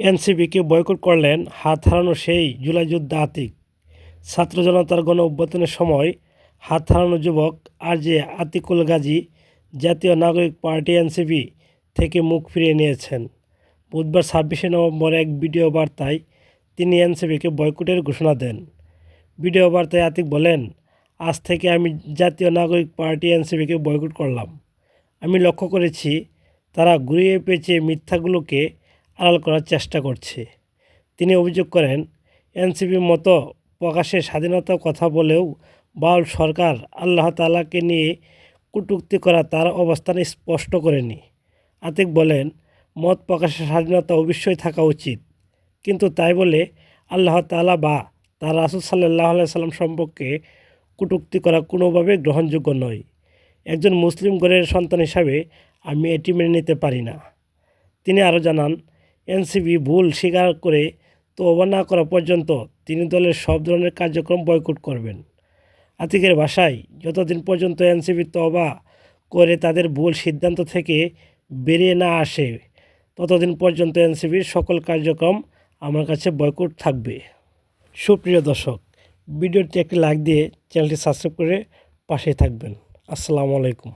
এনসিপিকে বয়কট করলেন হাত হারানো সেই জুলাই যোদ্ধা আতিক। ছাত্র জনতার গণ অভ্যুত্থানের সময় হাত হারানো যুবক আরজে আতিকুল গাজী জাতীয় নাগরিক পার্টি এনসিপি থেকে মুখ ফিরিয়ে নিয়েছেন। বুধবার 26শে নভেম্বর এক ভিডিও বার্তায় তিনি এনসিপিকে বয়কটের ঘোষণা দেন। ভিডিও বার্তায় আতিক বলেন, আজ থেকে আমি জাতীয় নাগরিক পার্টি এনসিপিকে বয়কট করলাম। আমি লক্ষ্য করেছি তারা ঘুরিয়ে পেঁচিয়ে মিথ্যাগুলোকে আড়াল করার চেষ্টা করছে। তিনি অভিযোগ করেন, এনসিপির মতো প্রকাশ্যে স্বাধীনতার কথা বলেও বাউল সরকার আল্লাহ তাআলাকে নিয়ে কটূক্তি করা তার অবস্থান স্পষ্ট করেনি। আতিক বলেন, মত প্রকাশের স্বাধীনতা অবশ্যই থাকা উচিত, কিন্তু তাই বলে আল্লাহ তাআলা বা তার রাসূল সাল্লাল্লাহু আলাইহি সাল্লাম সম্পর্কে কটূক্তি করা কোনোভাবে গ্রহণযোগ্য নয়। একজন মুসলিম ঘরের সন্তান হিসাবে আমি এটি মেনে নিতে পারি না। তিনি আরও জানান, এনসিপি ভুল স্বীকার করে তওবা না করা পর্যন্ত তিনি দলের সব ধরনের কার্যক্রম বয়কট করবেন। আতিকের ভাষায়, যতদিন পর্যন্ত এনসিপি তওবা করে তাদের ভুল সিদ্ধান্ত থেকে বেরিয়ে না আসে, ততদিন পর্যন্ত এনসিপির সকল কার্যক্রম আমার কাছে বয়কট থাকবে। সুপ্রিয় দর্শক, ভিডিওটি একটি লাইক দিয়ে চ্যানেলটি সাবস্ক্রাইব করে পাশেই থাকবেন। আসসালামু আলাইকুম।